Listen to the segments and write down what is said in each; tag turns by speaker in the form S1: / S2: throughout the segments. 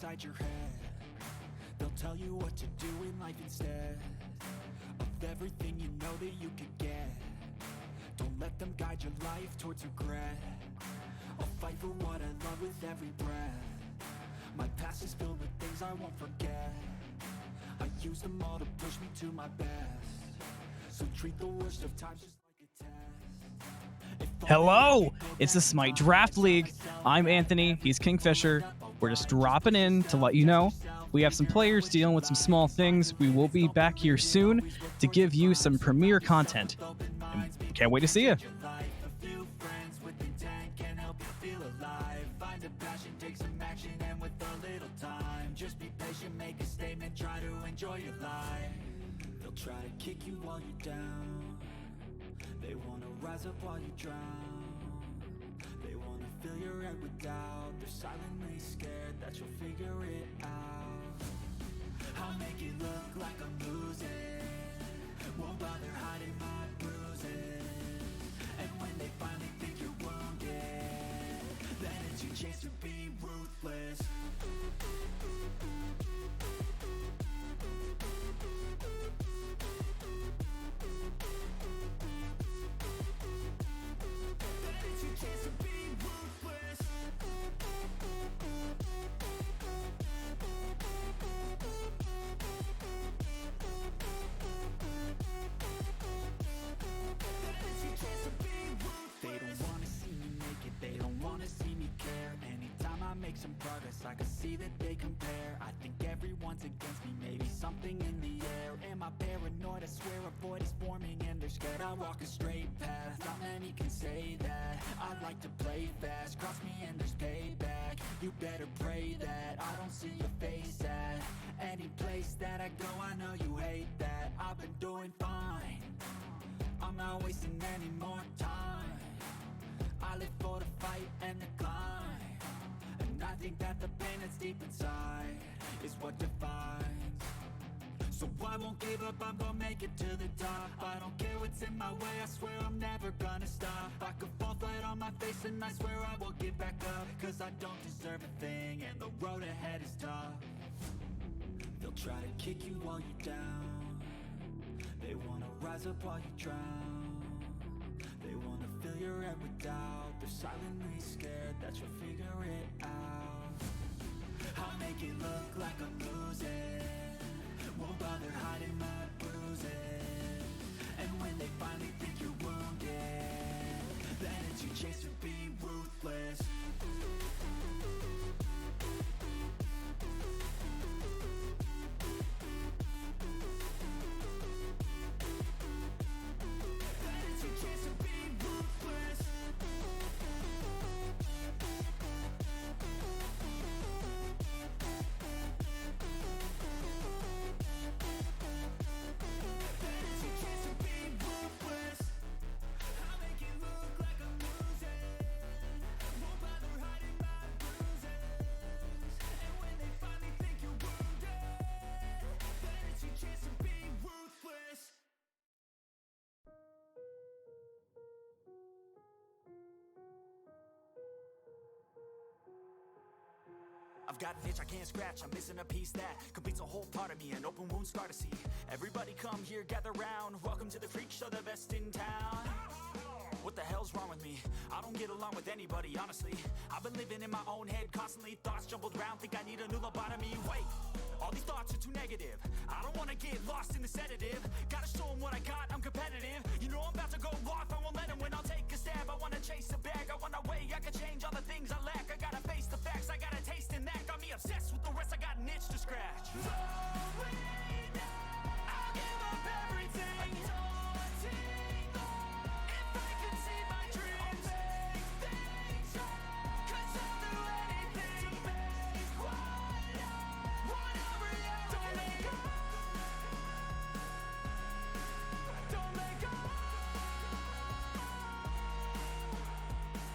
S1: inside your head. They'll tell you what to do in life instead of everything you know that you could get. Don't let them guide your life towards regret. I'll fight for what I love with every breath. My past is filled with things I won't forget. I use them all to push me to my best. So treat the worst of times just like a test.
S2: Hello, it's the Smite Draft League. I'm Anthony, he's KingFsher. We're just dropping in to let you know we have some players dealing with some small things. We will be back here soon to give you some premiere content. And can't wait to see you.
S1: Just be patient, make a statement, try to enjoy your life. They'll try to kick you while you're down. They wanna rise up while you drown. They wanna fill your head with doubt. They're silently scared that you'll figure it out. I'll make it look like I'm losing. Won't bother hiding my bruises. And when they finally think you're wounded, then it's your chance to be ruthless. Some progress, I can see that they compare. I think everyone's against me, maybe something in the air. Am I paranoid? I swear a void is forming and they're scared. I walk a straight path, not many can say that. I like to play fast, cross me and there's payback. You better pray that I don't see your face at any place that I go. I know you hate that. I've been doing fine, I'm not wasting any more time. I live for the fight and the climb. I think that the pain that's deep inside is what defines. So I won't give up, I'm gonna make it to the top. I don't care what's in my way, I swear I'm never gonna stop. I could fall flat on my face and I swear I will get back up. Cause I don't deserve a thing and the road ahead is tough. They'll try to kick you while you're down. They wanna rise up while you drown. They wanna fill your head with doubt. They're silently scared that you'll figure it out. I'll make it look like I'm losing. Won't bother hiding my bruises. And when they finally think you're wounded, then it's your chance to be ruthless. I've got an itch I can't scratch, I'm missing a piece that completes a whole part of me, an open wound scar to see. Everybody come here, gather round, welcome to the freak show, the best in town. What the hell's wrong with me? I don't get along with anybody, honestly. I've been living in my own head constantly, thoughts jumbled around, think I need a new lobotomy. Wait, all these thoughts are too negative. I don't wanna get lost in the sedative. Gotta show them what I got, I'm competitive. You know I'm about to go off, I won't let them win, I'll take a stab. I wanna chase a bag, I wanna weigh, I can change all the things I lack. I gotta face the facts, I got a taste in that. Got me obsessed with the rest, I got an itch to scratch. I'll give up everything. If I could see my dreams, cause I'll do anything to make what a reality. Don't make up.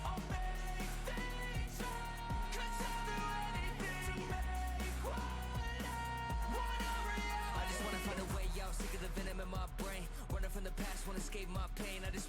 S1: I'll make things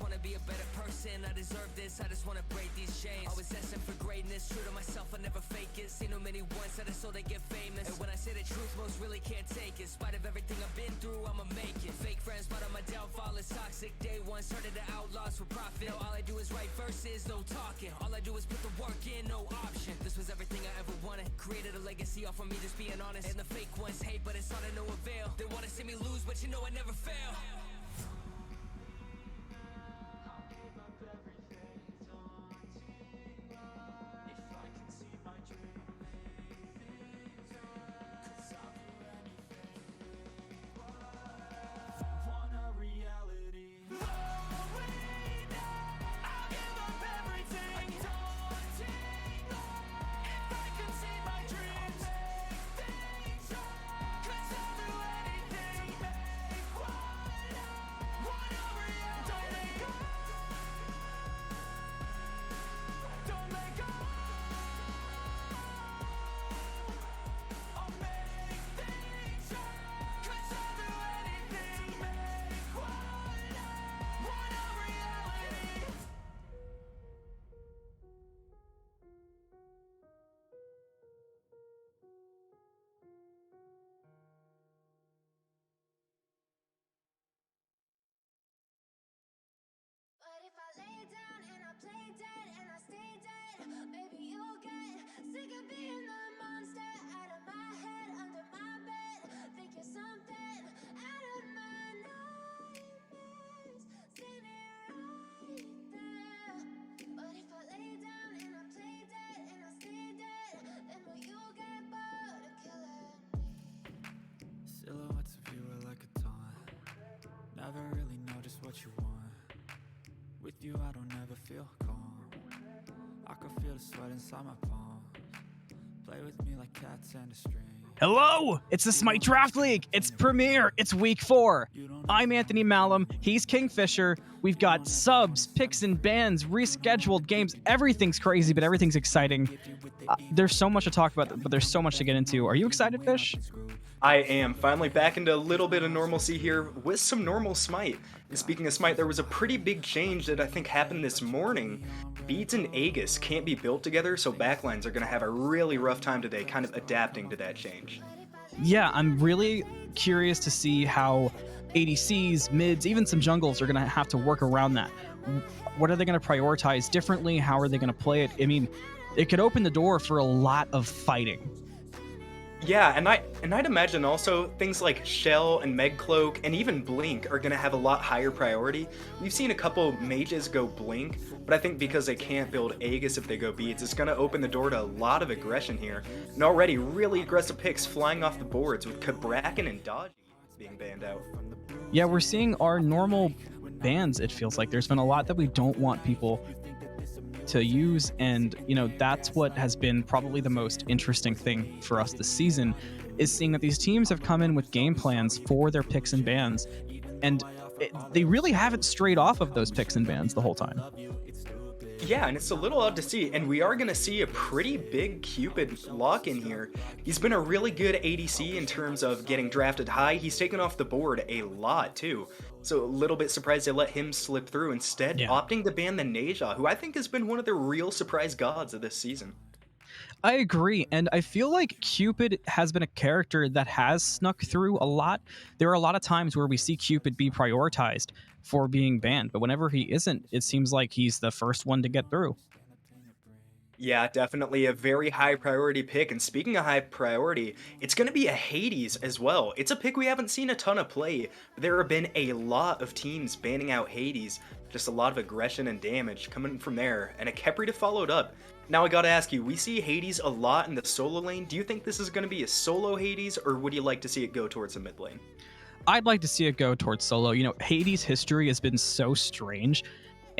S3: wanna be a better person. I deserve this, I just wanna break these chains. Always asking for greatness, true to myself, I never fake it. Seen too many ones that are so they get famous. And when I say the truth, most really can't take it. In spite of everything I've been through, I'ma make it. Fake friends, but on my downfall is toxic. Day one, started to outlaws for profit. Now all I do is write verses, no talking. All I do is put the work in, no option. This was everything I ever wanted. Created a legacy off of me just being honest. And the fake ones hate, but it's all to no avail. They wanna see me lose, but you know I never fail.
S4: Maybe you'll get sick of being the monster out of my head, under my bed. Think you're something out of my nightmares. Seen it right there. But if I lay down and I play dead and I stay dead, then will you get bored of killing me?
S1: Silhouettes of you are like a taunt. Never really know just what you want. With you I don't ever feel calm. I can feel the sweat inside my palms. Play with me like cats and a string.
S2: Hello, it's the Smite Draft League. It's premiere. It's week 4. I'm Anthony Malum. He's KingFsher. We've got subs, picks and bans, rescheduled games. Everything's crazy, but everything's exciting. There's so much to talk about, but there's so much to get into. Are you excited, Fish?
S5: I am finally back into a little bit of normalcy here with some normal Smite. And speaking of Smite, there was a pretty big change that I think happened this morning. Beads and Aegis can't be built together, so backlines are going to have a really rough time today, kind of adapting to that change.
S2: Yeah, I'm really curious to see how ADCs, mids, even some jungles are going to have to work around that. What are they going to prioritize differently? How are they going to play it? I mean, it could open the door for a lot of fighting.
S5: Yeah, and I'd imagine also things like Shell and Megcloak and even Blink are going to have a lot higher priority. We've seen a couple mages go Blink, but I think because they can't build Aegis if they go Beads, it's going to open the door to a lot of aggression here. And already really aggressive picks flying off the boards with Kabrakan and Dodgy being banned out.
S2: Yeah, we're seeing our normal bans, it feels like. There's been a lot that we don't want people to use, and that's what has been probably the most interesting thing for us this season, is seeing that these teams have come in with game plans for their picks and bans, and they really haven't strayed off of those picks and bans the whole time.
S5: Yeah, and it's a little odd to see, and we are going to see a pretty big Cupid lock in here. He's been a really good ADC in terms of getting drafted high. He's taken off the board a lot, too. So a little bit surprised they let him slip through, instead opting to ban the Neja, who I think has been one of the real surprise gods of this season.
S2: I agree, and I feel like Cupid has been a character that has snuck through a lot. There are a lot of times where we see Cupid be prioritized for being banned, but whenever he isn't, it seems like he's the first one to get through.
S5: Yeah, definitely a very high priority pick. And speaking of high priority, it's going to be a Hades as well. It's a pick we haven't seen a ton of play. There have been a lot of teams banning out Hades. Just a lot of aggression and damage coming from there. And a Khepri to follow it up. Now I gotta ask you, we see Hades a lot in the solo lane. Do you think this is going to be a solo Hades, or would you like to see it go towards the mid lane?
S2: I'd like to see it go towards solo. Hades' history has been so strange,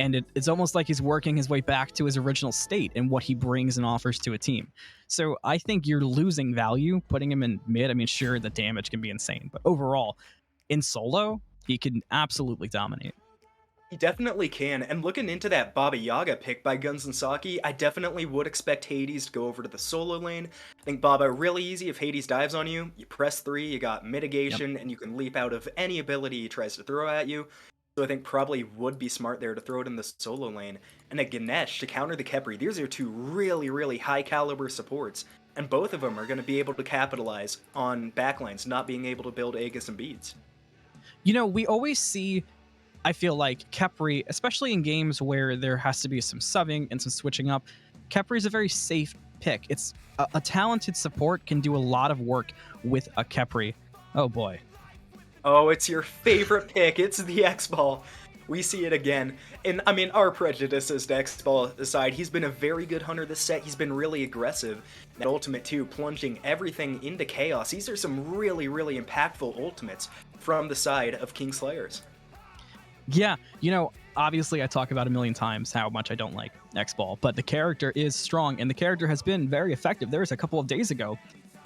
S2: and it's almost like he's working his way back to his original state and what he brings and offers to a team. So I think you're losing value putting him in mid. I mean, sure, the damage can be insane, but overall, in solo, he can absolutely dominate.
S5: He definitely can, and looking into that Baba Yaga pick by Guns&Sake, I definitely would expect Hades to go over to the solo lane. I think Baba, really easy. If Hades dives on you, you press 3, you got mitigation, and you can leap out of any ability he tries to throw at you. So I think probably would be smart there to throw it in the solo lane. And a Ganesh to counter the Khepri. These are two really, really high caliber supports. And both of them are going to be able to capitalize on backlines not being able to build Aegis and beads.
S2: You know, we always see, I feel like, Khepri, especially in games where there has to be some subbing and some switching up, Khepri is a very safe pick. It's a talented support can do a lot of work with a Khepri. Oh boy.
S5: Oh, it's your favorite pick. It's the X-Ball. We see it again. And, I mean, our prejudices to X-Ball aside, he's been a very good hunter this set. He's been really aggressive. That ultimate, too, plunging everything into chaos. These are some really, really impactful ultimates from the side of KingSlayers.
S2: Yeah, you know, obviously I talk about a million times how much I don't like X-Ball, but the character is strong, and the character has been very effective. There was a couple of days ago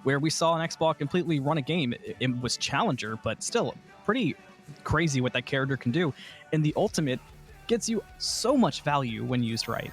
S2: where we saw an X-Ball completely run a game. It was Challenger, but still pretty crazy what that character can do. And the ultimate gets you so much value when used right.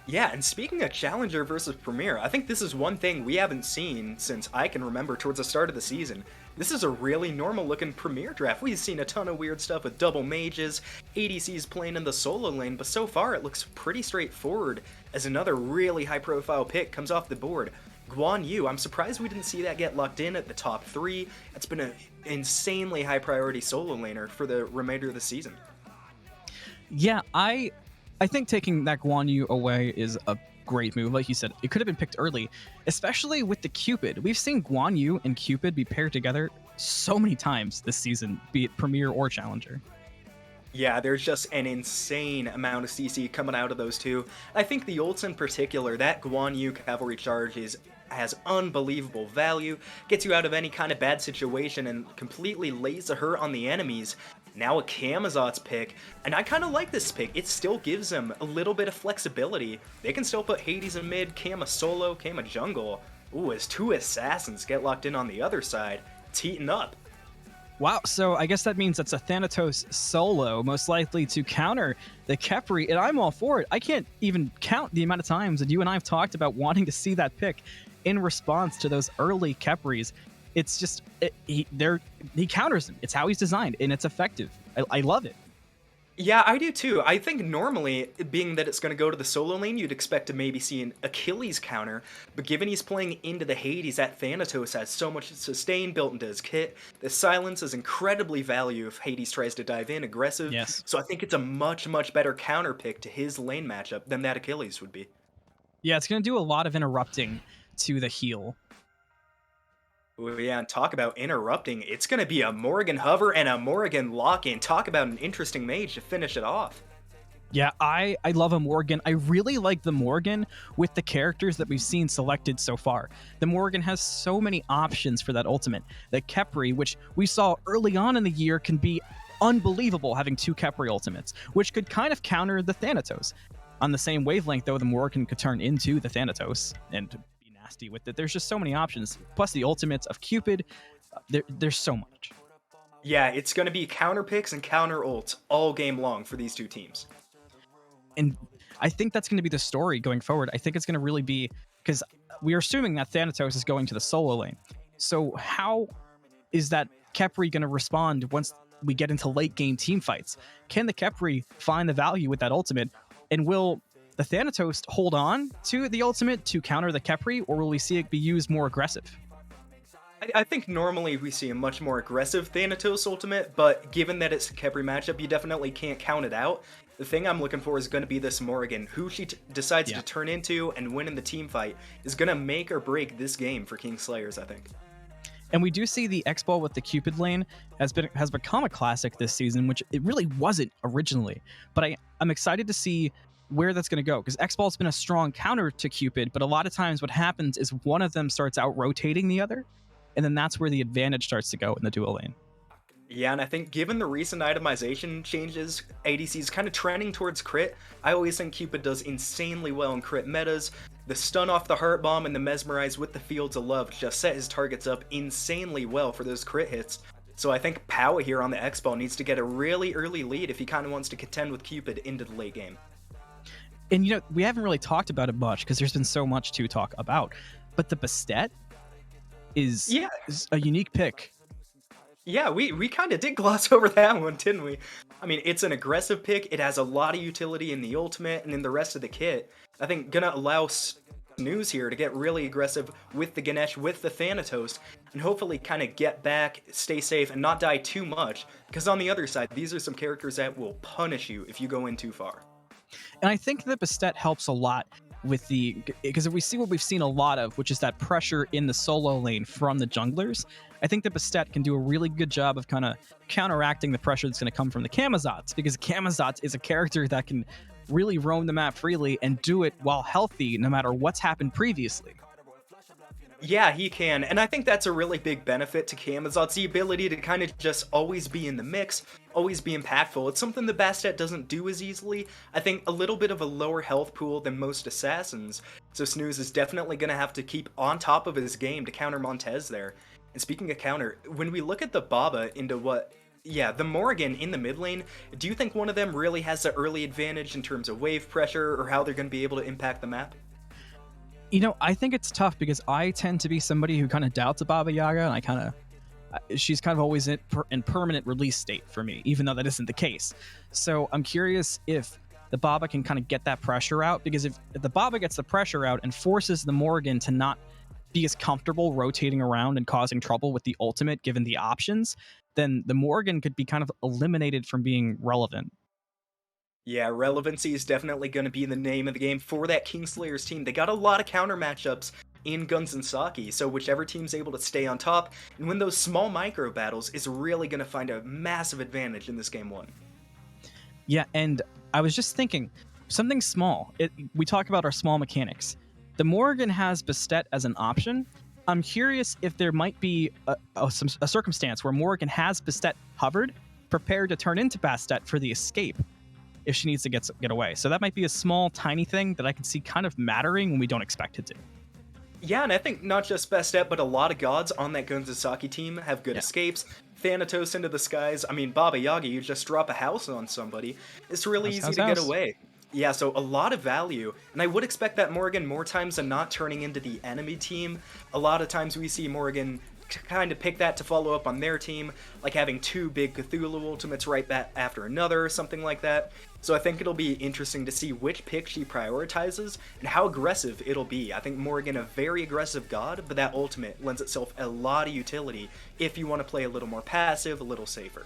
S5: Yeah, and speaking of Challenger versus Premier, I think this is one thing we haven't seen since I can remember towards the start of the season. This is a really normal-looking Premier draft. We've seen a ton of weird stuff with double mages, ADCs playing in the solo lane, but so far it looks pretty straightforward as another really high-profile pick comes off the board. Guan Yu, I'm surprised we didn't see that get locked in at the top 3. It's been an insanely high-priority solo laner for the remainder of the season.
S2: Yeah, I think taking that Guan Yu away is a great move. Like you said, it could have been picked early, especially with the Cupid. We've seen Guan Yu and Cupid be paired together so many times this season, be it Premier or Challenger.
S5: Yeah, there's just an insane amount of CC coming out of those two. I think the ults in particular, that Guan Yu cavalry charge has unbelievable value, gets you out of any kind of bad situation, and completely lays the hurt on the enemies. Now a Camazot's pick, and I kind of like this pick. It still gives them a little bit of flexibility. They can still put Hades in mid, Cam a solo, Cam a jungle. Ooh, as two assassins get locked in on the other side, it's heating up.
S2: Wow, so I guess that means that's a Thanatos solo, most likely to counter the Khepri, and I'm all for it. I can't even count the amount of times that you and I have talked about wanting to see that pick in response to those early Khepris. It's just, he counters them. It's how he's designed, and it's effective. I love it.
S5: Yeah, I do too. I think normally, being that it's going to go to the solo lane, you'd expect to maybe see an Achilles counter, but given he's playing into the Hades, that Thanatos has so much sustain built into his kit. The silence is incredibly value if Hades tries to dive in aggressive.
S2: Yes.
S5: So I think it's a much, much better counter pick to his lane matchup than that Achilles would be.
S2: Yeah, it's going to do a lot of interrupting to the heal.
S5: Oh yeah, and talk about interrupting. It's going to be a Morrigan hover and a Morrigan lock-in. Talk about an interesting mage to finish it off.
S2: Yeah, I love a Morrigan. I really like the Morrigan with the characters that we've seen selected so far. The Morrigan has so many options for that ultimate. The Khepri, which we saw early on in the year, can be unbelievable having 2 Khepri ultimates, which could kind of counter the Thanatos. On the same wavelength, though, the Morrigan could turn into the Thanatos and be nasty with it. There's just so many options. Plus the ultimates of Cupid. There's so much.
S5: Yeah, it's going to be counter picks and counter ults all game long for these two teams.
S2: And I think that's going to be the story going forward. I think it's going to really be, because we are assuming that Thanatos is going to the solo lane. So how is that Khepri going to respond once we get into late game team fights? Can the Khepri find the value with that ultimate? And will the Thanatos hold on to the ultimate to counter the Khepri, or will we see it be used more aggressive?
S5: I think normally we see a much more aggressive Thanatos ultimate, but given that it's a Khepri matchup, you definitely can't count it out. The thing I'm looking for is going to be this Morrigan. Who she decides to turn into and win in the team fight is going to make or break this game for KingSlayers, I think.
S2: And we do see the X-Ball with the Cupid lane has become a classic this season, which it really wasn't originally. But I'm excited to see where that's going to go, because X-Ball's been a strong counter to Cupid, but a lot of times what happens is one of them starts out-rotating the other, and then that's where the advantage starts to go in the dual lane.
S5: Yeah, and I think given the recent itemization changes, ADC's kind of trending towards crit. I always think Cupid does insanely well in crit metas. The stun off the Heart Bomb and the Mesmerize with the Fields of Love just set his targets up insanely well for those crit hits. So I think POWAAAAAHHHH here on the X-Ball needs to get a really early lead if he kind of wants to contend with Cupid into the late game.
S2: And you know, we haven't really talked about it much because there's been so much to talk about, but the Bastet is a unique pick.
S5: Yeah, we kind of did gloss over that one, didn't we? I mean, it's an aggressive pick. It has a lot of utility in the ultimate and in the rest of the kit. I think gonna allow Snooze here to get really aggressive with the Ganesh, with the Thanatos, and hopefully kind of get back, stay safe, and not die too much. Because on the other side, these are some characters that will punish you if you go in too far.
S2: And I think that Bastet helps a lot with because if we see what we've seen a lot of, which is that pressure in the solo lane from the junglers, I think that Bastet can do a really good job of kind of counteracting the pressure that's going to come from the Camazotz, because Camazotz is a character that can really roam the map freely and do it while healthy no matter what's happened previously.
S5: Yeah, he can, and I think that's a really big benefit to Camazotz, the ability to kind of just always be in the mix, always be impactful. It's something the Bastet doesn't do as easily. I think a little bit of a lower health pool than most assassins, so Snooze is definitely going to have to keep on top of his game to counter Montez there. And speaking of counter, when we look at the Baba into the Morrigan in the mid lane, do you think one of them really has the early advantage in terms of wave pressure or how they're going to be able to impact the map?
S2: You know, I think it's tough because I tend to be somebody who kind of doubts a Baba Yaga, and she's kind of always in permanent release state for me, even though that isn't the case. So I'm curious if the Baba can kind of get that pressure out, because if the Baba gets the pressure out and forces the Morrigan to not be as comfortable rotating around and causing trouble with the ultimate given the options, then the Morrigan could be kind of eliminated from being relevant.
S5: Yeah, relevancy is definitely going to be the name of the game for that KingSlayers team. They got a lot of counter matchups in Guns&Sake, so whichever team's able to stay on top and win those small micro battles is really going to find a massive advantage in this game one.
S2: Yeah, and I was just thinking, something small. We talk about our small mechanics. The Morrigan has Bastet as an option. I'm curious if there might be a circumstance where Morrigan has Bastet hovered, prepared to turn into Bastet for the escape if she needs to get away. So that might be a small, tiny thing that I can see kind of mattering when we don't expect it to.
S5: Yeah, and I think not just Bastet, but a lot of gods on that Guns&Sake team have good escapes. Thanatos into the skies. I mean, Baba Yaga, you just drop a house on somebody. It's really easy to get away. Yeah, so a lot of value, and I would expect that Morrigan more times than not turning into the enemy team. A lot of times we see Morrigan kind of pick that to follow up on their team, like having two big Cthulhu ultimates right back after another or something like that. So I think it'll be interesting to see which pick she prioritizes and how aggressive it'll be. I think Morrigan a very aggressive god, but that ultimate lends itself a lot of utility if you want to play a little more passive, a little safer.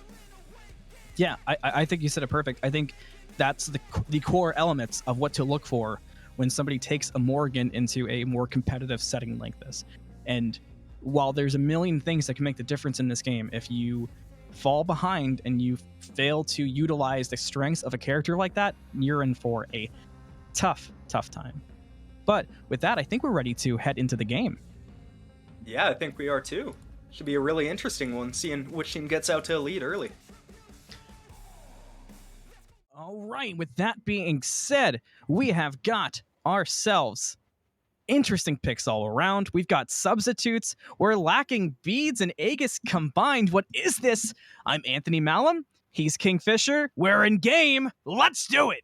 S2: Yeah, I think you said it perfect. I think that's the core elements of what to look for when somebody takes a Morrigan into a more competitive setting like this. And while there's a million things that can make the difference in this game, if you fall behind and you fail to utilize the strengths of a character like that, you're in for a tough time. But with that, I think we're ready to head into the game.
S5: Yeah, I think we are too. Should be a really interesting one, seeing which team gets out to a lead early.
S2: All right, with that being said, we have got ourselves interesting picks all around. We've got substitutes. We're lacking beads and Aegis combined. What is this? I'm Anthony Malum. He's KingFsher. We're in game. Let's do it.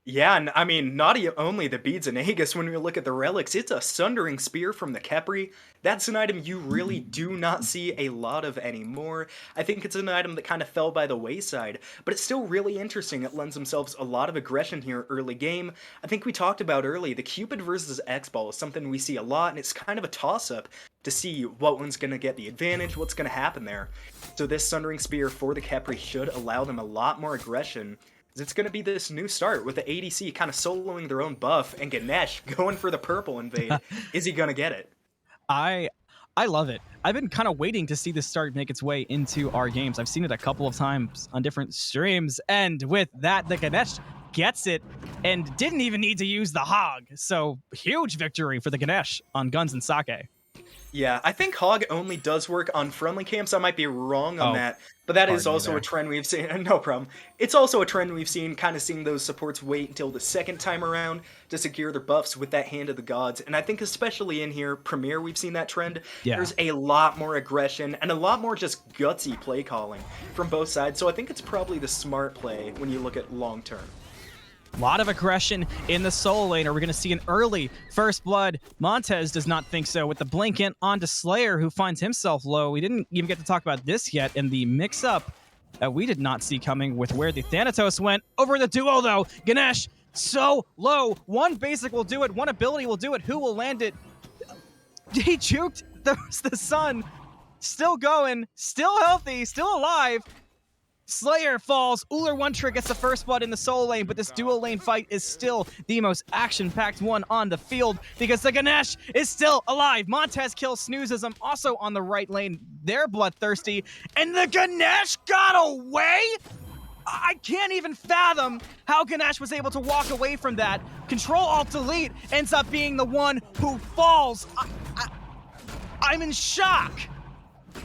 S5: Yeah, and I mean, not only the beads and Aegis, when we look at the relics, it's a Sundering Spear from the Khepri. That's an item you really do not see a lot of anymore. I think it's an item that kind of fell by the wayside, but it's still really interesting. It lends themselves a lot of aggression here early game. I think we talked about early, the Cupid versus X-Ball is something we see a lot, and it's kind of a toss-up to see what one's going to get the advantage, what's going to happen there. So this Sundering Spear for the Khepri should allow them a lot more aggression. It's going to be this new start with the ADC kind of soloing their own buff and Ganesh going for the purple invade. Is he going to get it?
S2: I love it. I've been kind of waiting to see this start make its way into our games. I've seen it a couple of times on different streams, and with that, the Ganesh gets it and didn't even need to use the Hog. So huge victory for the Ganesh on Guns&Sake.
S5: Yeah, I think Hog only does work on friendly camps. I might be wrong on that, but that is also a trend we've seen. No problem. It's also a trend we've seen, kind of seeing those supports wait until the second time around to secure their buffs with that Hand of the Gods. And I think especially in here, Premier, we've seen that trend. Yeah. There's a lot more aggression and a lot more just gutsy play calling from both sides. So I think it's probably the smart play when you look at long term.
S2: A lot of aggression in the solo lane. Are we going to see an early first blood? Montez does not think so with the blink in onto Slayer, who finds himself low. We didn't even get to talk about this yet in the mix-up that we did not see coming with where the Thanatos went. Over the duo, though. Ganesh, so low. One basic will do it. One ability will do it. Who will land it? He juked the sun. Still going. Still healthy. Still alive. Slayer falls. Uller one trick gets the first blood in the solo lane, but this duo lane fight is still the most action-packed one on the field because the Ganesh is still alive. Montez kills Snoozism, also on the right lane. They're bloodthirsty, and the Ganesh got away? I can't even fathom how Ganesh was able to walk away from that. CtrlAltIEat ends up being the one who falls. I'm in shock.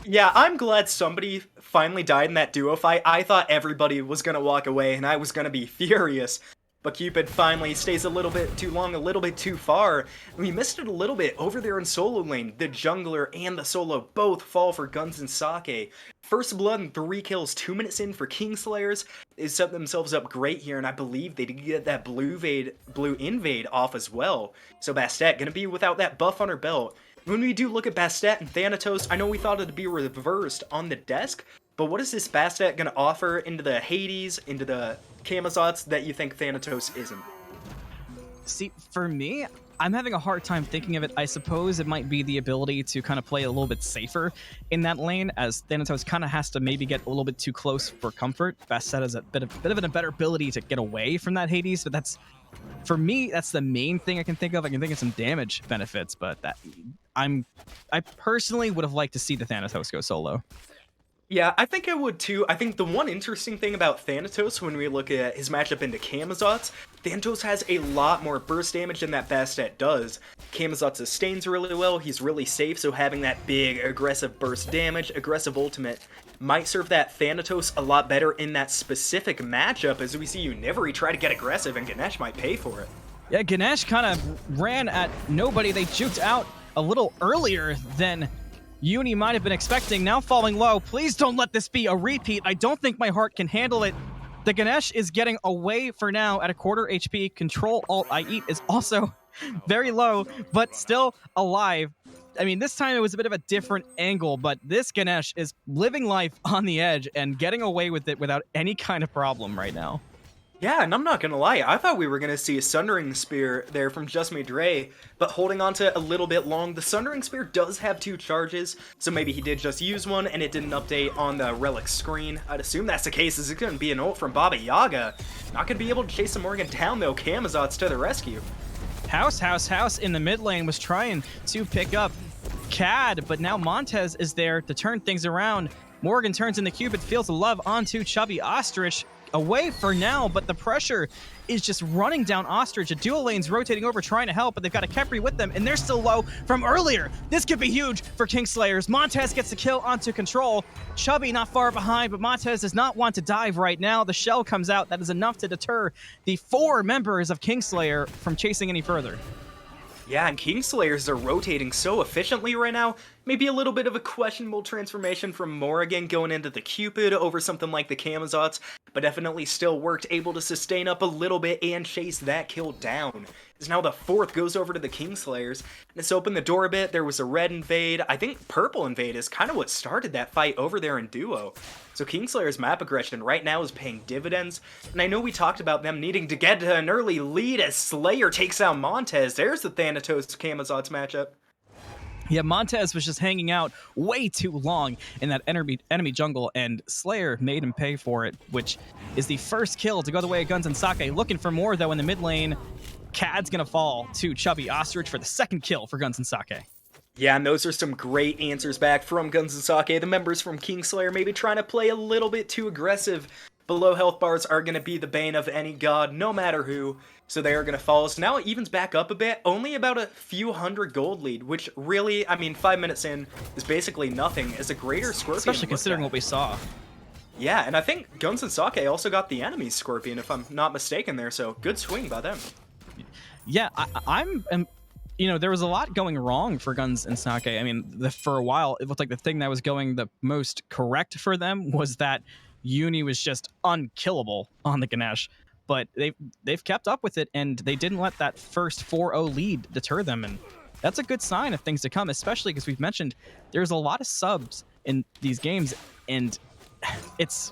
S5: Yeah, I'm glad somebody finally died in that duo fight. I thought everybody was gonna walk away and I was gonna be furious. But Cupid finally stays a little bit too long, a little bit too far. We missed it a little bit over there in solo lane. The jungler and the solo both fall for Guns&Sake. First blood and 3 kills 2 minutes in for KingSlayers. They set themselves up great here, and I believe they did get that blue invade off as well. So Bastet gonna be without that buff on her belt. When we do look at Bastet and Thanatos, I know we thought it'd be reversed on the desk, but what is this Bastet gonna offer into the Hades, into the Camazots that you think Thanatos isn't?
S2: See, for me, I'm having a hard time thinking of it. I suppose it might be the ability to kind of play a little bit safer in that lane, as Thanatos kind of has to maybe get a little bit too close for comfort. Bastet has a bit of a better ability to get away from that Hades, but that's, for me, that's the main thing I can think of. I can think of some damage benefits, but I personally would have liked to see the Thanatos go solo.
S5: Yeah, I think I would too. I think the one interesting thing about Thanatos when we look at his matchup into Camazots, Thanatos has a lot more burst damage than that Bastet does. Camazot sustains really well, he's really safe, so having that big aggressive burst damage, aggressive ultimate, might serve that Thanatos a lot better in that specific matchup, as we see Univerie try to get aggressive and Ganesh might pay for it.
S2: Yeah, Ganesh kind of ran at nobody. They juked out a little earlier than Uni might have been expecting. Now falling low. Please don't let this be a repeat. I don't think my heart can handle it. The Ganesh is getting away for now at a quarter HP. CtrlAltIEat is also very low, but still alive. I mean, this time it was a bit of a different angle, but this Ganesh is living life on the edge and getting away with it without any kind of problem right now.
S5: Yeah, and I'm not gonna lie, I thought we were gonna see a Sundering Spear there from Justmedre, but holding on to a little bit long. The Sundering Spear does have 2 charges, so maybe he did just use one and it didn't update on the relic screen. I'd assume that's the case, as it's gonna be an ult from Baba Yaga. Not gonna be able to chase the Morgan down though, Camazots to the rescue.
S2: House in the mid lane was trying to pick up Cad, but now Montez is there to turn things around. Morgan turns in the Cupid, feels the love onto ChubbyOstrich. Away for now, but the pressure is just running down Ostrich. A dual lane's rotating over, trying to help, but they've got a Kepri with them, and they're still low from earlier. This could be huge for KingSlayers. Montez gets the kill onto Control. Chubby not far behind, but Montez does not want to dive right now. The shell comes out. That is enough to deter the 4 members of KingSlayer from chasing any further.
S5: Yeah, and KingSlayers are rotating so efficiently right now. Maybe a little bit of a questionable transformation from Morrigan going into the Cupid over something like the Camazots, but definitely still worked, able to sustain up a little bit and chase that kill down. As now the 4th goes over to the KingSlayers, and it's opened the door a bit. There was a red invade. I think purple invade is kind of what started that fight over there in duo. So KingSlayer's map aggression right now is paying dividends, and I know we talked about them needing to get to an early lead as Slayer takes out Montez. There's the Thanatos Camazots matchup.
S2: Yeah, Montez was just hanging out way too long in that enemy jungle, and Slayer made him pay for it, which is the first kill to go the way of Guns&Sake. Looking for more, though, in the mid lane. Cad's gonna fall to ChubbyOstrich for the 2nd kill for Guns&Sake.
S5: Yeah, and those are some great answers back from Guns&Sake. The members from KingSlayer maybe trying to play a little bit too aggressive. Below health bars are going to be the bane of any god, no matter who. So they are going to fall. So now it evens back up a bit. Only about a few hundred gold lead, which really, I mean, 5 minutes in is basically nothing as a greater Scorpion.
S2: Especially considering what we saw.
S5: Yeah, and I think Guns&Sake also got the enemy Scorpion, if I'm not mistaken there. So good swing by them.
S2: Yeah, I'm you know, there was a lot going wrong for Guns&Sake. I mean, for a while, it looked like the thing that was going the most correct for them was that Uni was just unkillable on the Ganesh. but they've kept up with it, and they didn't let that first 4-0 lead deter them, and that's a good sign of things to come, especially because we've mentioned there's a lot of subs in these games, and it's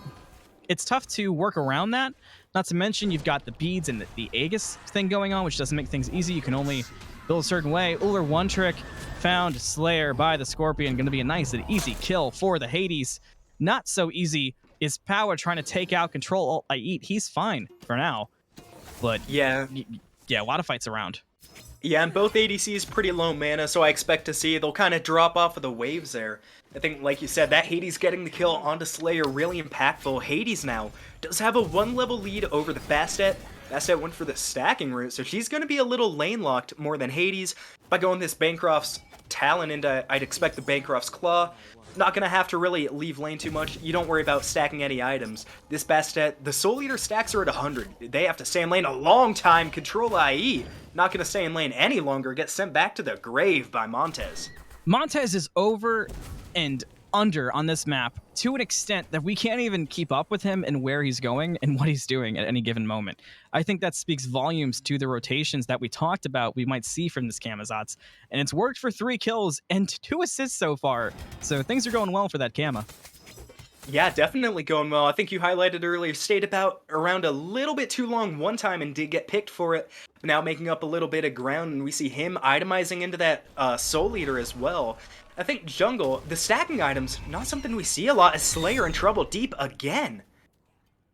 S2: tough to work around that. Not to mention you've got the beads and the Aegis thing going on, which doesn't make things easy. You can only build a certain way. Uller one trick found Slayer by the Scorpion. Going to be a nice and easy kill for the Hades. Not so easy is Powa trying to take out CtrlAltIEat. He's fine for now, but yeah, a lot of fights around.
S5: Yeah, and both ADCs pretty low mana, so I expect to see they'll kind of drop off of the waves there. I think, like you said, that Hades getting the kill onto Slayer really impactful. Hades now does have a 1-level lead over the Bastet. Bastet went for the stacking route, so she's going to be a little lane locked more than Hades. By going this Bancroft's Talon into, I'd expect the Bancroft's Claw. Not going to have to really leave lane too much. You don't worry about stacking any items. This Bastet, the Soul Eater stacks are at 100. They have to stay in lane a long time. CtrlAltIEat, not going to stay in lane any longer. Gets sent back to the grave by Montez.
S2: Montez is over and under on this map to an extent that we can't even keep up with him and where he's going and what he's doing at any given moment. I think that speaks volumes to the rotations that we talked about we might see from this Camazotz, and it's worked for 3 kills and 2 assists so far, so things are going well for that Kama.
S5: Yeah, definitely going well. I think you highlighted earlier, stayed about around a little bit too long one time and did get picked for it, but now making up a little bit of ground, and we see him itemizing into that Soul Eater as well. I think jungle, the stacking items, not something we see a lot, as Slayer in trouble deep again.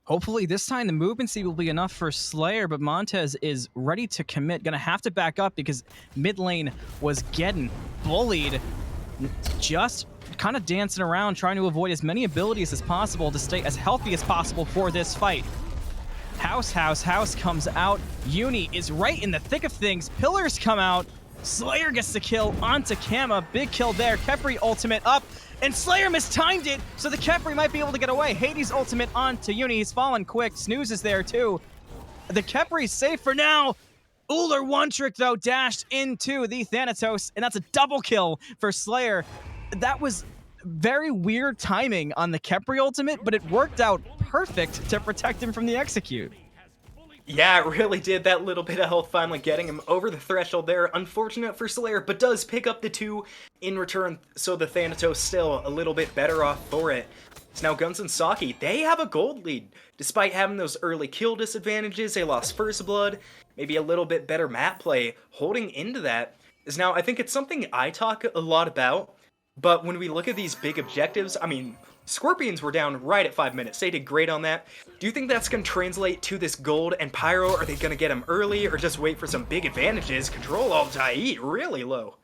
S2: Hopefully this time the movement speed will be enough for Slayer, but Montez is ready to commit. Gonna have to back up because mid lane was getting bullied. Just kind of dancing around, trying to avoid as many abilities as possible to stay as healthy as possible for this fight. House comes out. Uni is right in the thick of things. Pillars come out. Slayer gets the kill onto Kama. Big kill there. Khepri ultimate up. And Slayer mistimed it, so the Khepri might be able to get away. Hades ultimate onto Uni. He's fallen quick. Snooze is there too. The Khepri's safe for now. Uller one trick though dashed into the Thanatos, and that's a double kill for Slayer. That was very weird timing on the Khepri ultimate, but it worked out perfect to protect him from the execute.
S5: Yeah, it really did. That little bit of health finally getting him over the threshold there. Unfortunate for Slayer, but does pick up the 2 in return, so the Thanatos still a little bit better off for it. So now Guns&Sake, they have a gold lead. Despite having those early kill disadvantages, they lost First Blood, maybe a little bit better map play. Holding into that is now, I think it's something I talk a lot about, but when we look at these big objectives, I mean, Scorpions were down right at 5 minutes. They did great on that. Do you think that's going to translate to this gold and Pyro? Are they going to get him early or just wait for some big advantages? CtrlAltIEat really low.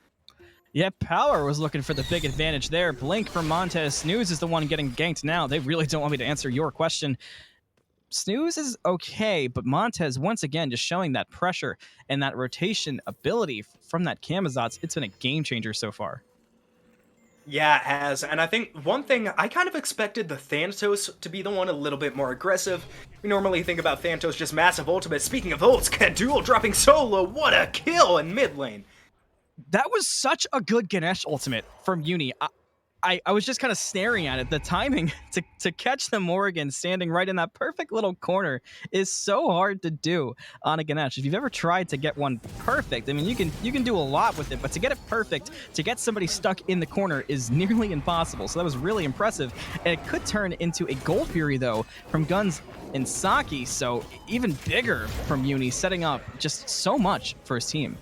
S2: Yeah, Power was looking for the big advantage there. Blink from Montez. Snooze is the one getting ganked now. They really don't want me to answer your question. Snooze is okay, but Montez, once again, just showing that pressure and that rotation ability from that Camazotz. It's been a game changer so far.
S5: Yeah, it has, and I think one thing, I kind of expected the Thanatos to be the one a little bit more aggressive. We normally think about Thanatos just massive ultimate. Speaking of ults, Kaduvul dropping solo, what a kill in mid lane.
S2: That was such a good Ganesh ultimate from Uni. I was just kind of staring at it. The timing to catch the Morrigan standing right in that perfect little corner is so hard to do on a Ganesh. If you've ever tried to get one perfect, I mean, you can do a lot with it, but to get it perfect, to get somebody stuck in the corner is nearly impossible. So that was really impressive. And it could turn into a Gold Fury, though, from Guns&Sake. So even bigger from Uni, setting up just so much for his team.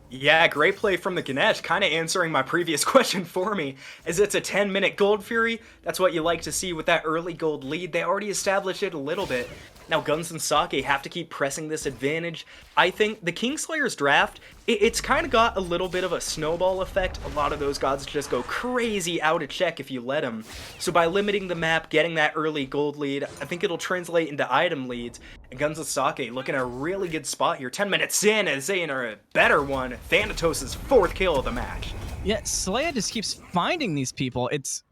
S5: Yeah, great play from the Ganesh, kind of answering my previous question for me, as it's a 10-minute Gold Fury. That's what you like to see with that early gold lead. They already established it a little bit. Now Guns&Sake have to keep pressing this advantage. I think the KingSlayers draft, it's kind of got a little bit of a snowball effect. A lot of those gods just go crazy out of check if you let them. So by limiting the map, getting that early gold lead, I think it'll translate into item leads. And Guns&Sake looking at a really good spot here. 10 minutes in, as they enter a better one. Thanatos' 4th kill of the match.
S2: Yeah, Slayer just keeps finding these people. It's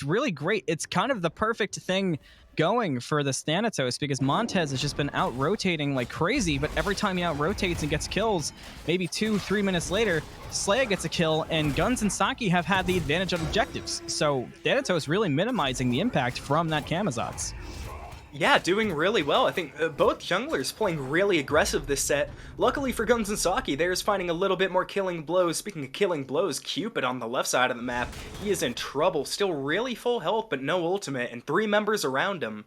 S2: really great. It's kind of the perfect thing going for the Thanatos, because Montez has just been out-rotating like crazy, but every time he out-rotates and gets kills, maybe 2-3 minutes later, Slayer gets a kill, and Guns&Sake have had the advantage on objectives. So Thanatos really minimizing the impact from that Camazotz.
S5: Yeah, doing really well. I think both junglers playing really aggressive this set. Luckily for Guns&Sake, there's finding a little bit more killing blows. Speaking of killing blows, Cupid on the left side of the map, he is in trouble. Still really full health, but no ultimate, and 3 members around him.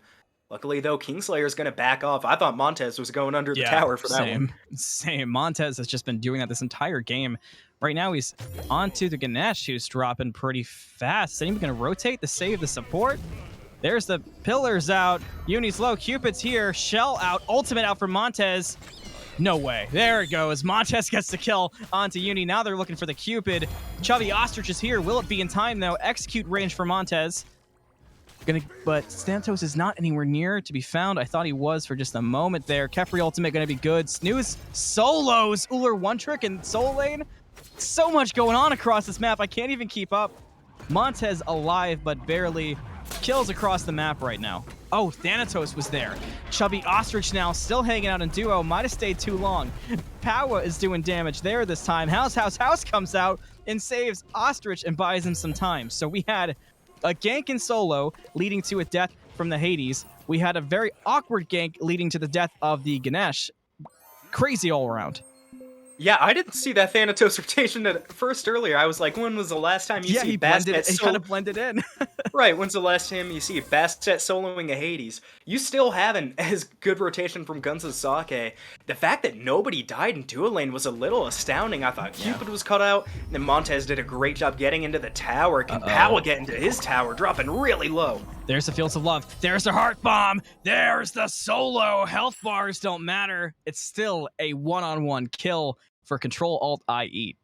S5: Luckily, though, KingSlayer's gonna back off. I thought Montez was going under the tower for that one.
S2: Same. Montez has just been doing that this entire game. Right now, he's onto the Ganesh, who's dropping pretty fast. Is anyone going to rotate to save the support? There's the pillars out. Uni's low. Cupid's here. Shell out. Ultimate out for Montez. No way. There it goes. Montez gets the kill onto Uni. Now they're looking for the Cupid. ChubbyOstrich is here. Will it be in time, though? Execute range for Montez. But Thanatos is not anywhere near to be found. I thought he was for just a moment there. Kefri ultimate going to be good. Snooze solos Ullr one trick in soul lane. So much going on across this map. I can't even keep up. Montez alive, but barely. Kills across the map right now. Oh, Thanatos was there. ChubbyOstrich now still hanging out in duo. Might have stayed too long. POWAAAAHHHH is doing damage there this time. House comes out and saves Ostrich and buys him some time. So we had a gank in solo leading to a death from the Hades. We had a very awkward gank leading to the death of the Ganesh. Crazy all around.
S5: Yeah, I didn't see that Thanatos rotation at first earlier. I was like, when was the last time you see Bastet
S2: he kind of blended in.
S5: Right, when's the last time you see Bastet soloing a Hades? You still haven't as good rotation from Guns&Sake. The fact that nobody died in duo lane was a little astounding. I thought Cupid was cut out, and then Montez did a great job getting into the tower. Can POWAAAAHHH get into his tower, dropping really low?
S2: There's the Fields of Love. There's the Heart Bomb. There's the solo. Health bars don't matter. It's still a one-on-one kill for CtrlAltIEat.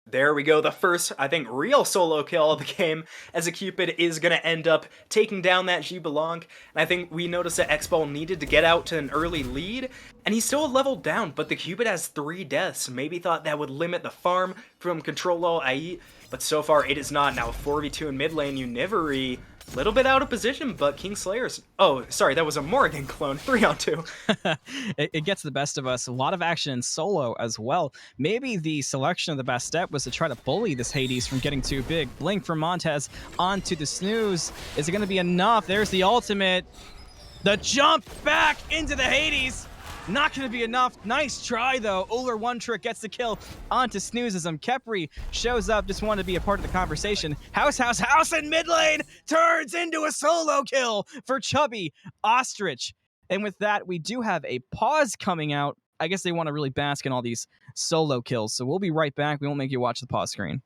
S5: There we go, the first, I think, real solo kill of the game, as a Cupid is going to end up taking down that Xibelong. And I think we noticed that X-Ball needed to get out to an early lead, and he's still leveled down, but the Cupid has 3 deaths. Maybe thought that would limit the farm from CtrlAltIEat, but so far it is not. Now 4v2 in mid lane, Univerie, little bit out of position, but KingSlayers. Oh, sorry, that was a Morrigan clone. 3-on-2.
S2: It gets the best of us. A lot of action in solo as well. Maybe the selection of the best step was to try to bully this Hades from getting too big. Blink from Montez onto the Snooze. Is it going to be enough? There's the ultimate. The jump back into the Hades. Not going to be enough. Nice try, though. Ullr one trick gets the kill onto Snoozism. Kepri shows up, just wanted to be a part of the conversation. House in mid lane turns into a solo kill for ChubbyOstrich. And with that, we do have a pause coming out. I guess they want to really bask in all these solo kills. So we'll be right back. We won't make you watch the pause screen.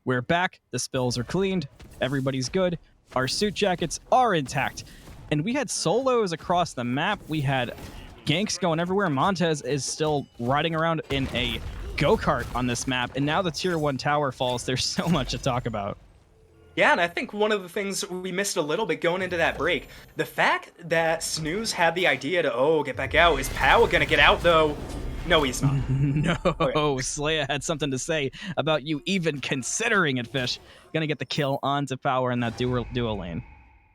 S2: We're back. The spills are cleaned. Everybody's good. Our suit jackets are intact. And we had solos across the map. We had ganks going everywhere. Montez is still riding around in a go-kart on this map. And now the tier 1 tower falls. There's so much to talk about.
S5: Yeah, and I think one of the things we missed a little bit going into that break, the fact that Snooze had the idea to, get back out. Is Pow gonna get out, though? No, he's not.
S2: No,
S5: Okay.
S2: Slayer had something to say about you even considering it, Fish. Gonna get the kill onto Power in that duo lane.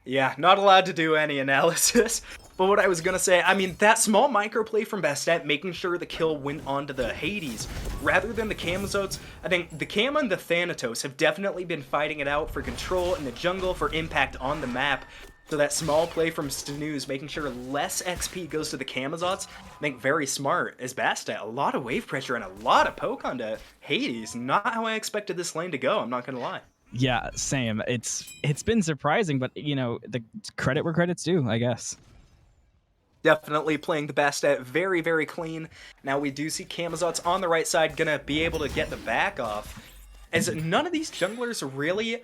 S5: Yeah, not allowed to do any analysis. But what I was gonna say, I mean, that small microplay from Bastet, making sure the kill went onto the Hades, rather than the Camazotes. I think the Cam and the Thanatos have definitely been fighting it out for control in the jungle, for impact on the map. So that small play from Snooze, making sure less XP goes to the Camazots, I think very smart as Bastet. A lot of wave pressure and a lot of poke onto Hades. Not how I expected this lane to go, I'm not gonna lie.
S2: Yeah, same. It's been surprising, but the credit where credit's due, I guess.
S5: Definitely playing the Bastet very, very clean. Now we do see Camazots on the right side gonna be able to get the back off. As none of these junglers really,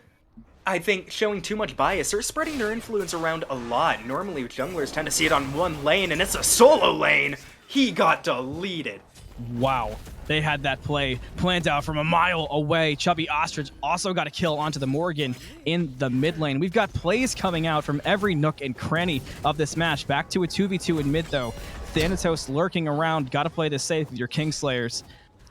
S5: I think, showing too much bias. They're spreading their influence around a lot. Normally junglers tend to see it on one lane, and it's a solo lane. He got deleted.
S2: Wow. They had that play planned out from a mile away. ChubbyOstrich also got a kill onto the Morgan in the mid lane. We've got plays coming out from every nook and cranny of this match. Back to a 2v2 in mid, though. Thanatos lurking around. Got to play this safe with your KingSlayers.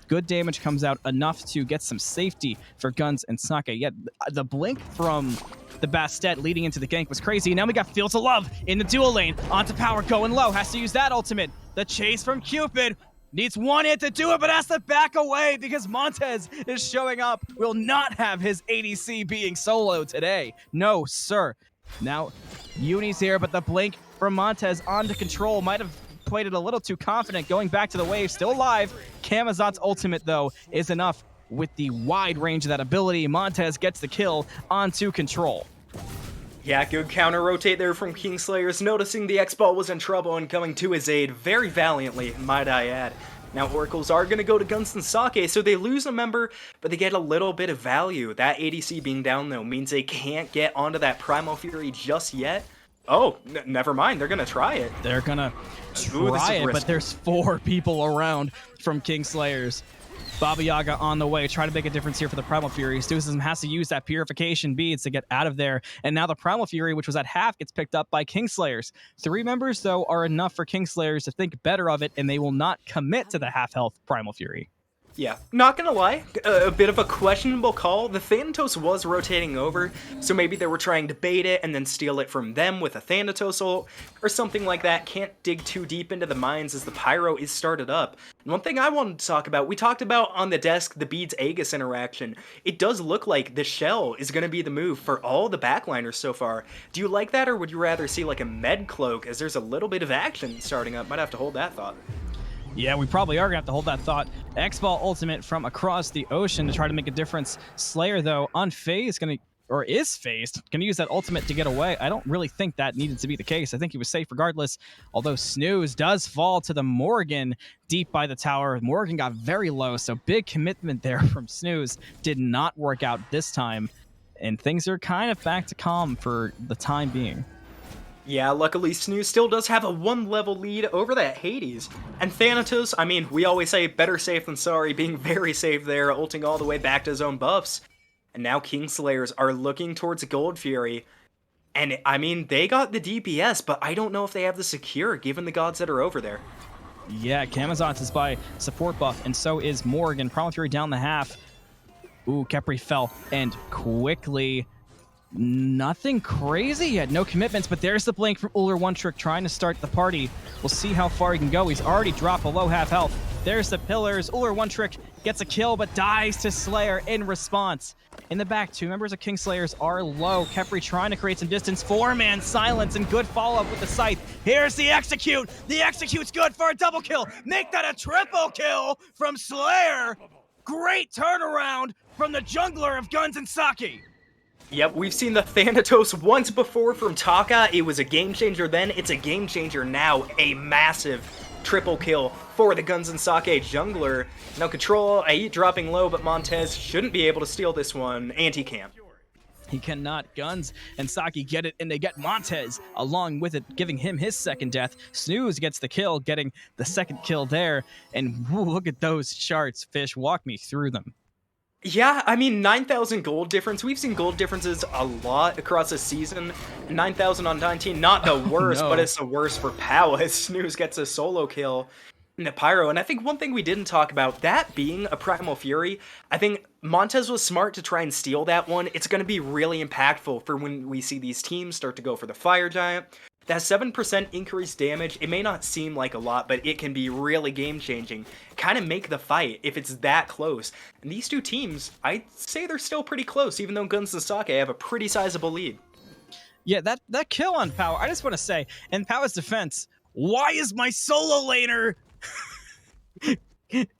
S2: Good damage comes out, enough to get some safety for Guns&Sake. Yet the blink from the Bastet leading into the gank was crazy. Now we got Fields of Love in the dual lane. Onto Power going low. Has to use that ultimate. The chase from Cupid. Needs one hit to do it, but has to back away because Montez is showing up. Will not have his ADC being solo today. No, sir. Now, Uni's here, but the blink from Montez onto control might have played it a little too confident. Going back to the wave, still alive. Camazot's ultimate, though, is enough with the wide range of that ability. Montez gets the kill onto control.
S5: Yeah, good counter rotate there from KingSlayers, noticing the X-Ball was in trouble and coming to his aid very valiantly, might I add. Now Oracles are going to go to Guns&Sake, so they lose a member, but they get a little bit of value. That ADC being down, though, means they can't get onto that Primal Fury just yet. Oh, never mind, they're going to try it.
S2: They're going to try it, but there's 4 people around from KingSlayers. Baba Yaga on the way, trying to make a difference here for the Primal Fury. Snoozism has to use that Purification Beads to get out of there. And now the Primal Fury, which was at half, gets picked up by KingSlayers. 3 members, though, are enough for KingSlayers to think better of it, and they will not commit to the half-health Primal Fury.
S5: Yeah, not gonna lie, a bit of a questionable call. The Thanatos was rotating over, so maybe they were trying to bait it and then steal it from them with a Thanatos ult, or something like that. Can't dig too deep into the mines as the Pyro is started up. And one thing I wanted to talk about, we talked about on the desk the Beads Aegis interaction. It does look like the Shell is gonna be the move for all the backliners so far. Do you like that, or would you rather see like a Med Cloak, as there's a little bit of action starting up? Might have to hold that thought.
S2: Yeah, we probably are going to have to hold that thought. X-Ball ultimate from across the ocean to try to make a difference. Slayer, though, unfazed, is phased. Going to use that ultimate to get away. I don't really think that needed to be the case. I think he was safe regardless, although Snooze does fall to the Morgan deep by the tower. Morgan got very low, so big commitment there from Snooze. Did not work out this time, and things are kind of back to calm for the time being.
S5: Yeah, luckily Snooze still does have a 1-level lead over that Hades. And Thanatos, I mean, we always say better safe than sorry, being very safe there, ulting all the way back to his own buffs. And now KingSlayers are looking towards Gold Fury. And, I mean, they got the DPS, but I don't know if they have the secure, given the gods that are over there.
S2: Yeah, Camazotz is by support buff, and so is Morgan. Primal Fury down the half. Ooh, Khepri fell, and quickly... Nothing crazy yet, no commitments, but there's the blink from Uller One Trick trying to start the party. We'll see how far he can go. He's already dropped below half health. There's the pillars. Uller One Trick gets a kill, but dies to Slayer in response. In the back, 2 members of KingSlayers are low. Khepri trying to create some distance. 4-man silence and good follow-up with the scythe. Here's the execute. The execute's good for a double kill. Make that a triple kill from Slayer. Great turnaround from the jungler of Guns&Sake.
S5: Yep, we've seen the Thanatos once before from Taka. It was a game changer then, it's a game changer now. A massive triple kill for the Guns&Sake jungler. Now CtrlAltIEat dropping low, but Montez shouldn't be able to steal this one, and he can.
S2: He cannot. Guns and Saki get it, and they get Montez along with it, giving him his second death. Snooze gets the kill, getting the second kill there. And woo, look at those charts, Fish. Walk me through them.
S5: Yeah, I mean, 9,000 gold difference. We've seen gold differences a lot across a season. 9,000 on 19, not the worst, but it's the worst for POW as Snooze gets a solo kill in the Pyro. And I think one thing we didn't talk about, that being a Primal Fury, I think Montez was smart to try and steal that one. It's going to be really impactful for when we see these teams start to go for the Fire Giant. That 7% increased damage, it may not seem like a lot, but it can be really game-changing. Kind of make the fight if it's that close. And these two teams, I'd say they're still pretty close, even though Guns&Sake have a pretty sizable lead.
S2: Yeah, that kill on POW, I just want to say, in POW's defense, why is my solo laner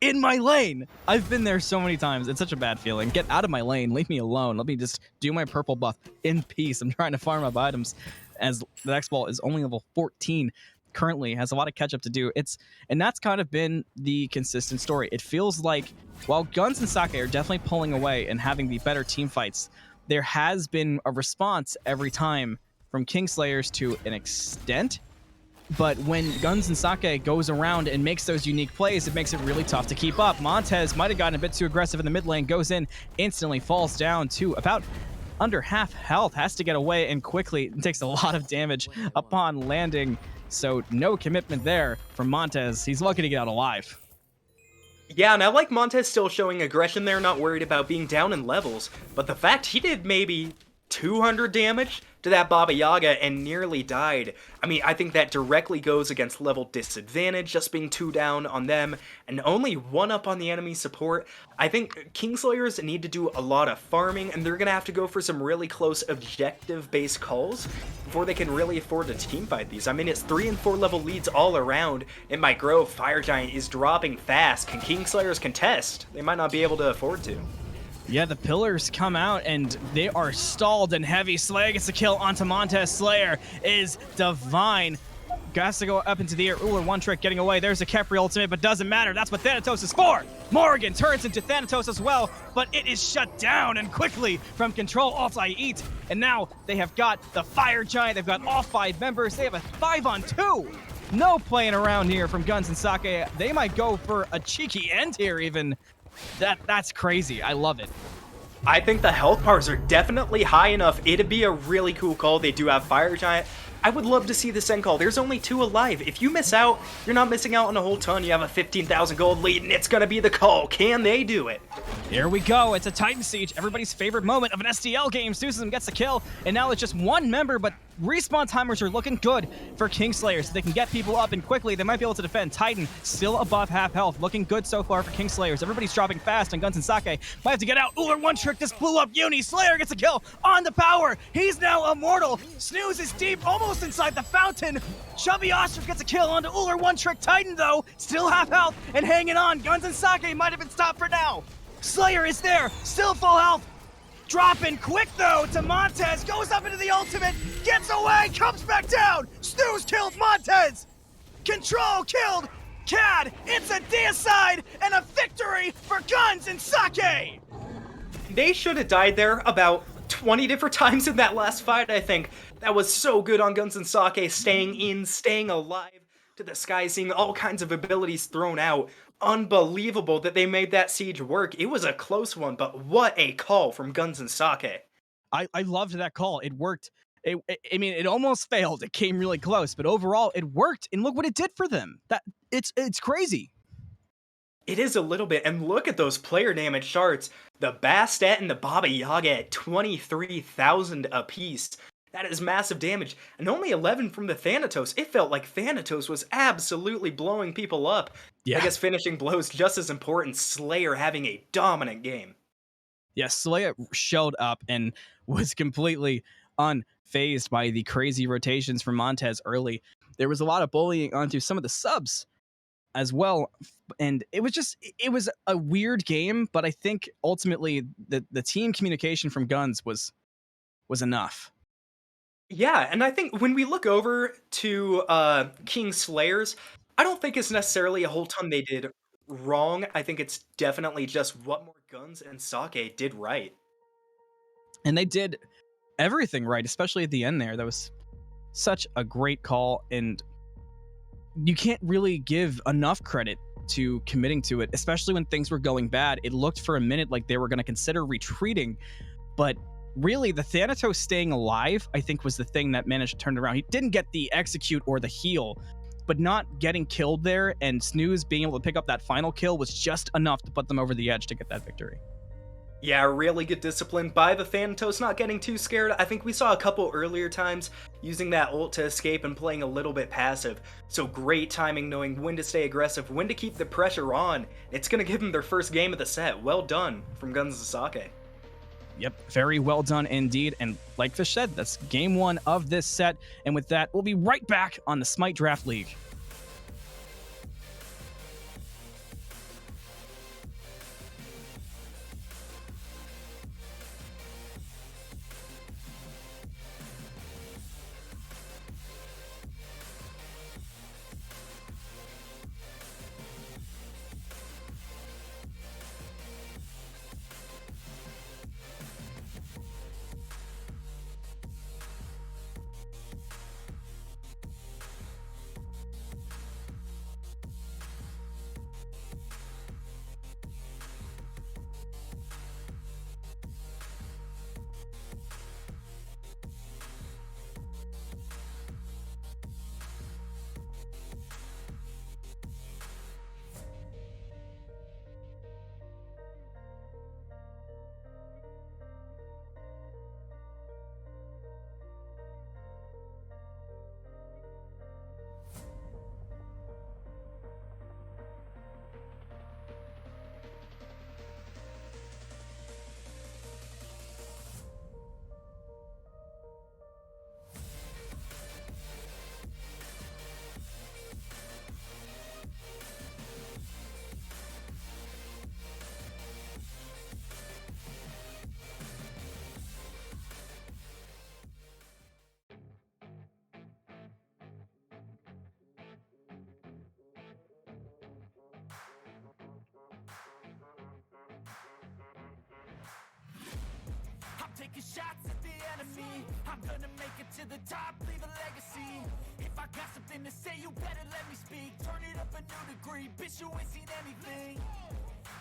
S2: in my lane? I've been there so many times. It's such a bad feeling. Get out of my lane. Leave me alone. Let me just do my purple buff in peace. I'm trying to farm up items, as the next ball is only level 14 currently, has a lot of catch up to do. And that's kind of been the consistent story. It feels like while Guns&Sake are definitely pulling away and having the better team fights, there has been a response every time from KingSlayers to an extent. But when Guns&Sake goes around and makes those unique plays, it makes it really tough to keep up. Montez might have gotten a bit too aggressive in the mid lane, goes in, instantly falls down to about under half health, has to get away and quickly. It takes a lot of damage upon landing, so no commitment there from Montez. He's lucky to get out alive.
S5: Yeah, and I like Montez still showing aggression there, not worried about being down in levels, but the fact he did maybe 200 damage to that Baba Yaga and nearly died. I mean, I think that directly goes against level disadvantage, just being 2 down on them, and only 1 up on the enemy support. I think KingSlayers need to do a lot of farming, and they're going to have to go for some really close objective-based calls before they can really afford to teamfight these. I mean, it's 3 and 4 level leads all around. It might grow. Fire Giant is dropping fast. Can KingSlayers contest? They might not be able to afford to.
S2: Yeah, the pillars come out and they are stalled and heavy. Slayer gets a kill onto Montez. Slayer is divine. Has to go up into the air. Uller one trick getting away. There's a Khepri ultimate, but doesn't matter. That's what Thanatos is for. Morgan turns into Thanatos as well, but it is shut down and quickly from CtrlAltIEat. And now they have got the Fire Giant. They've got all 5 members. They have a 5-on-2. No playing around here from Guns&Sake. They might go for a cheeky end here even. That's crazy. I love it.
S5: I think the health bars are definitely high enough. It'd be a really cool call. They do have Fire Giant. I would love to see this end call. There's only 2 alive. If you miss out, you're not missing out on a whole ton. You have a 15,000 gold lead, and it's going to be the call. Can they do it?
S2: Here we go. It's a Titan Siege. Everybody's favorite moment of an SDL game. Snoozism gets the kill, and now it's just 1 member, but respawn timers are looking good for KingSlayers. So they can get people up and quickly. They might be able to defend. Titan still above half health. Looking good so far for KingSlayers. Everybody's dropping fast on Guns&Sake. Might have to get out. Uller one trick just blew up Uni. Slayer gets a kill on the power. He's now immortal. Snooze is deep, almost inside the fountain. ChubbyOstrich gets a kill onto Uller one trick. Titan, though, still half health and hanging on. Guns&Sake might have been stopped for now. Slayer is there, still full health. Dropping quick, though, to Montez. Goes up into the ultimate, gets away, comes back down. Snooze kills Montez. Control killed Cad. It's a deicide and a victory for Guns&Sake.
S5: They should have died there about 20 different times in that last fight, I think. That was so good on Guns&Sake, staying in, staying alive to the sky, seeing all kinds of abilities thrown out. Unbelievable that they made that siege work. It was a close one, but what a call from Guns&Sake.
S2: I loved that call. It worked. I mean, it almost failed. It came really close, but overall, it worked. And look what it did for them. It's crazy.
S5: It is a little bit, and look at those player damage charts. The Bastet and the Baba Yaga at 23,000 apiece. That is massive damage, and only 11 from the Thanatos. It felt like Thanatos was absolutely blowing people up.
S2: Yeah.
S5: I guess finishing blows just as important. Slayer having a dominant game.
S2: Yeah, Slayer showed up and was completely unfazed by the crazy rotations from Montez early. There was a lot of bullying onto some of the subs as well, and it was a weird game, but I think ultimately the team communication from Guns was enough.
S5: Yeah, and I think when we look over to KingSlayers, I don't think it's necessarily a whole ton they did wrong. I think it's definitely just what more Guns and Sake did right.
S2: And they did everything right, especially at the end there. That was such a great call, and you can't really give enough credit to committing to it, especially when things were going bad. It looked for a minute like they were going to consider retreating, but really the Thanatos staying alive, I think, was the thing that managed to turn it around. He didn't get the execute or the heal, but not getting killed there and Snooze being able to pick up that final kill was just enough to put them over the edge to get that victory.
S5: Yeah, really good discipline by the Thanatos, not getting too scared. I think we saw a couple earlier times using that ult to escape and playing a little bit passive. So great timing, knowing when to stay aggressive, when to keep the pressure on. It's going to give them their first game of the set. Well done from Guns&Sake.
S2: Yep, very well done indeed. And like Fish said, that's game one of this set. And with that, we'll be right back on the Smite Draft League.
S1: I'm taking shots at the enemy. I'm gonna make it to the top, leave a legacy. If I got something to say, you better let me speak. Turn it up a new degree, bitch, you ain't seen anything.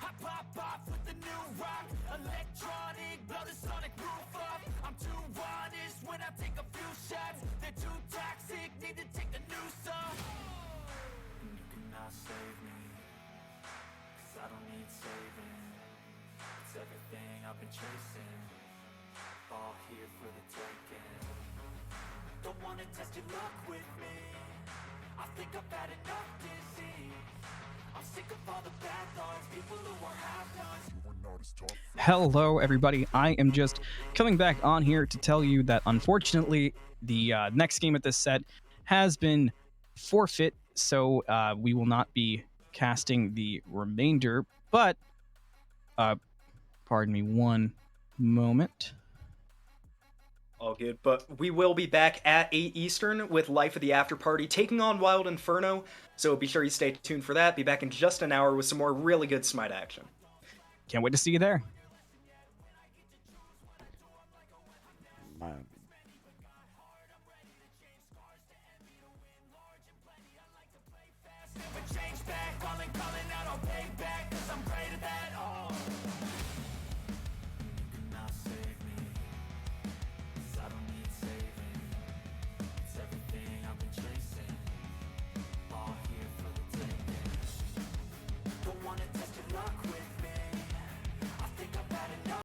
S1: I pop off with the new rock, electronic, blow the sonic roof up. I'm too honest when I take a few shots. They're too toxic, need to take the noose off. And you cannot save me, 'cause I don't need saving. It's everything I've been chasing, all here for the taking. Don't wanna test your luck with me, I think I've had enough disease. I'm sick of all the bad thoughts, people who are half-nots.
S2: Hello, everybody. I am just coming back on here to tell you that unfortunately, the next game at this set has been forfeit, so we will not be casting the remainder. But, pardon me one moment.
S5: All good, but we will be back at 8 Eastern with Life of the After Party taking on Wild Inferno, so be sure you stay tuned for that. Be back in just an hour with some more really good Smite action.
S2: Can't wait to see you there.
S6: Man.